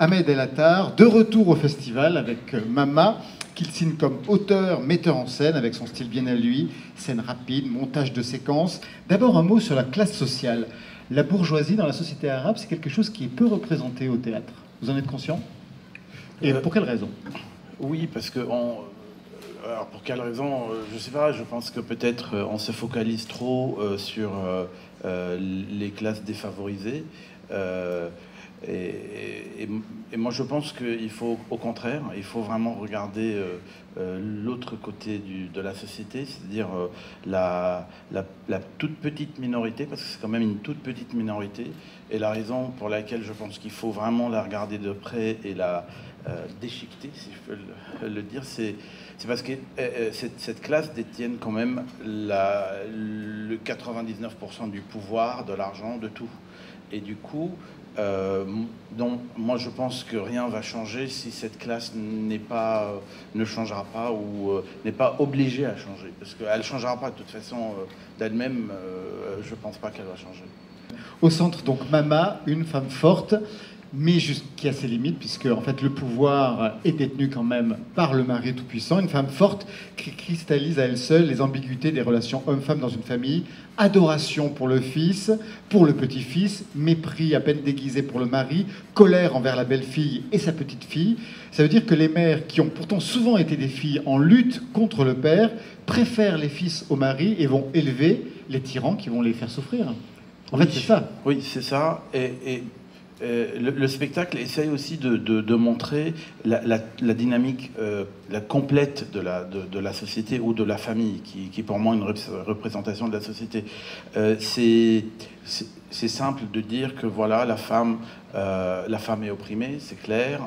Ahmed El Attar, de retour au festival avec Mama, qu'il signe comme auteur, metteur en scène, avec son style bien à lui, scène rapide, montage de séquences. D'abord un mot sur la classe sociale. La bourgeoisie dans la société arabe, c'est quelque chose qui est peu représenté au théâtre. Vous en êtes conscient? Et pour quelle raison? Oui, parce que alors pour quelle raison, je sais pas. Je pense que peut-être on se focalise trop sur les classes défavorisées. Et moi, je pense qu'il faut, au contraire, il faut vraiment regarder l'autre côté de la société, c'est-à-dire la toute petite minorité, parce que c'est quand même une toute petite minorité. Et la raison pour laquelle je pense qu'il faut vraiment la regarder de près et la déchiqueter, si je peux le dire, c'est parce que cette classe détienne quand même le 99% du pouvoir, de l'argent, de tout. Et du coup, donc moi je pense que rien va changer si cette classe ne changera pas ou n'est pas obligée à changer, parce qu'elle ne changera pas de toute façon d'elle-même. Je pense pas qu'elle va changer. Au centre, donc, Mama, une femme forte, mais qui a ses limites, puisque en fait le pouvoir est détenu quand même par le mari tout-puissant. Une femme forte qui cristallise à elle seule les ambiguïtés des relations homme-femme dans une famille. Adoration pour le fils, pour le petit-fils, mépris à peine déguisé pour le mari, colère envers la belle-fille et sa petite-fille. Ça veut dire que les mères, qui ont pourtant souvent été des filles en lutte contre le père, préfèrent les fils au mari et vont élever les tyrans qui vont les faire souffrir. En fait, c'est ça. Oui, c'est ça. Et le spectacle essaye aussi de montrer la dynamique la complète de la société ou de la famille, qui est pour moi une représentation de la société. C'est simple de dire que voilà, la femme est opprimée, c'est clair.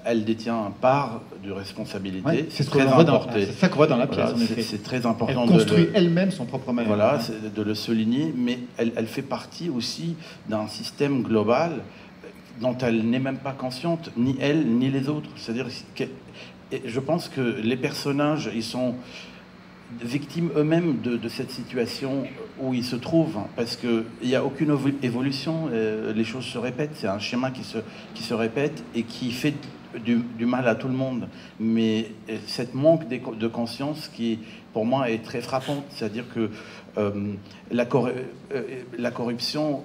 Elle détient un part de responsabilité. Ouais, c'est très important. C'est ça qu'on voit dans la pièce, Voilà, en effet. c'est très important. Elle construit elle-même son propre mari. Voilà, c'est de le souligner, mais elle fait partie aussi d'un système global dont elle n'est même pas consciente, ni elle, ni les autres. C'est-à-dire que je pense que les personnages, ils sont victimes eux-mêmes de cette situation où ils se trouvent, parce qu'il n'y a aucune évolution, les choses se répètent, c'est un schéma qui se répète et qui fait du mal à tout le monde. Mais cette manque de conscience qui, pour moi, est très frappante, c'est-à-dire que la corruption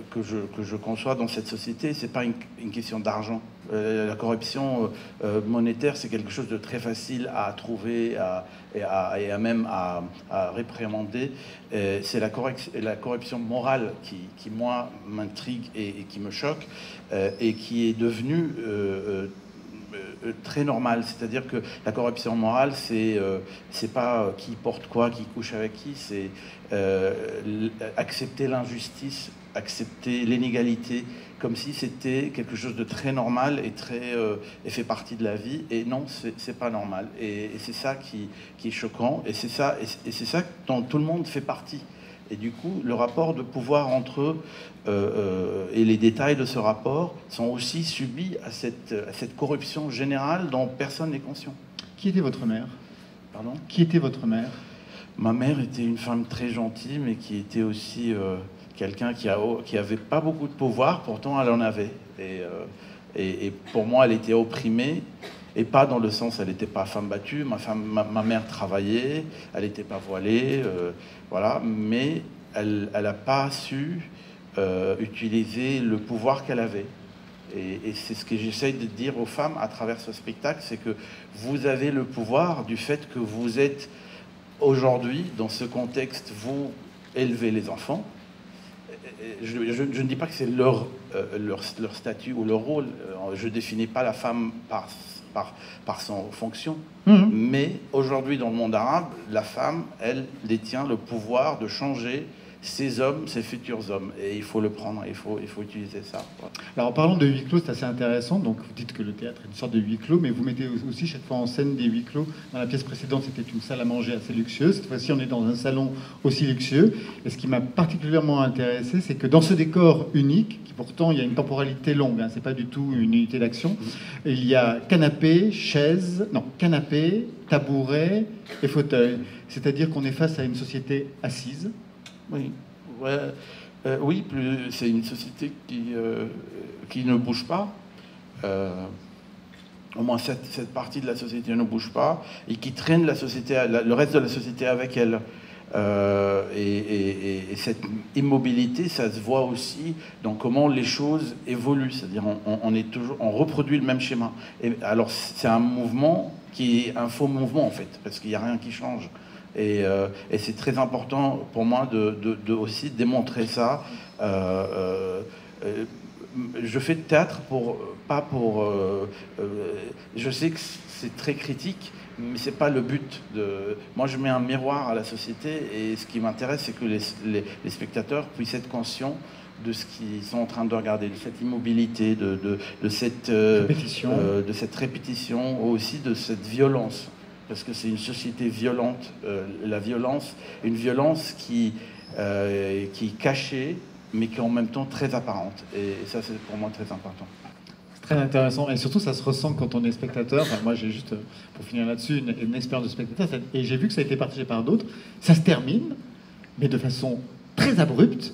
que je conçois dans cette société, c'est pas une question d'argent. La corruption monétaire, c'est quelque chose de très facile à trouver et même à réprimander. C'est la corruption morale qui moi, m'intrigue et qui me choque, et qui est devenue très normal. C'est-à-dire que la corruption morale, c'est pas qui porte quoi, qui couche avec qui, c'est accepter l'injustice, accepter l'inégalité, comme si c'était quelque chose de très normal et fait partie de la vie. Et non, c'est pas normal. Et c'est ça qui est choquant. Et c'est ça dont tout le monde fait partie. Et du coup, le rapport de pouvoir entre eux et les détails de ce rapport sont aussi subis à cette corruption générale dont personne n'est conscient. Qui était votre mère? Pardon? Qui était votre mère? Ma mère était une femme très gentille, mais qui était aussi quelqu'un qui avait pas beaucoup de pouvoir, pourtant elle en avait. Et pour moi, elle était opprimée. Et pas dans le sens, elle n'était pas femme battue. Ma mère travaillait, elle n'était pas voilée, voilà. Mais elle n'a pas su utiliser le pouvoir qu'elle avait. Et c'est ce que j'essaye de dire aux femmes à travers ce spectacle, c'est que vous avez le pouvoir du fait que vous êtes aujourd'hui, dans ce contexte, vous élevez les enfants. Je ne dis pas que c'est leur statut ou leur rôle. Je ne définis pas la femme par son fonction. Mais aujourd'hui, dans le monde arabe, la femme, elle détient le pouvoir de changer ces hommes, ces futurs hommes. Et il faut le prendre, il faut utiliser ça. Voilà. Alors, en parlant de huis clos, c'est assez intéressant. Donc, vous dites que le théâtre est une sorte de huis clos, mais vous mettez aussi chaque fois en scène des huis clos. Dans la pièce précédente, c'était une salle à manger assez luxueuse. Cette fois-ci, on est dans un salon aussi luxueux. Et ce qui m'a particulièrement intéressé, c'est que dans ce décor unique, qui pourtant, il y a une temporalité longue, hein, c'est pas du tout une unité d'action, il y a canapé, tabouret et fauteuil. C'est-à-dire qu'on est face à une société assise. Oui, ouais, oui, c'est une société qui ne bouge pas. au moins cette partie de la société ne bouge pas, et qui traîne la société, le reste de la société avec elle. Et cette immobilité, ça se voit aussi dans comment les choses évoluent, c'est-à-dire on reproduit le même schéma. Et alors c'est un mouvement qui est un faux mouvement en fait, parce qu'il n'y a rien qui change. Et c'est très important pour moi de aussi démontrer ça. Je fais de théâtre pas pour. Je sais que c'est très critique, mais c'est pas le but. Moi, je mets un miroir à la société, et ce qui m'intéresse, c'est que les spectateurs puissent être conscients de ce qu'ils sont en train de regarder, de cette immobilité, de cette répétition, aussi de cette violence, parce que c'est une société violente. La violence, une violence qui est cachée, mais qui est en même temps très apparente. Et ça, c'est pour moi très important. C'est très intéressant. Et surtout, ça se ressent quand on est spectateur. Enfin, moi, j'ai juste, pour finir là-dessus, une expérience de spectateur. Et j'ai vu que ça a été partagé par d'autres. Ça se termine, mais de façon très abrupte.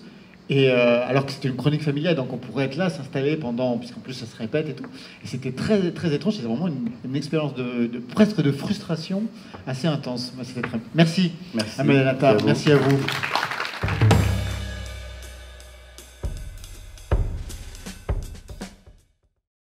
Et alors que c'était une chronique familiale, donc on pourrait être là, s'installer pendant, puisqu'en plus ça se répète et tout. Et c'était très, très étrange. C'était vraiment une expérience presque de frustration assez intense. Moi, c'était très... Merci, Merci. Amélie Natar. Merci à vous.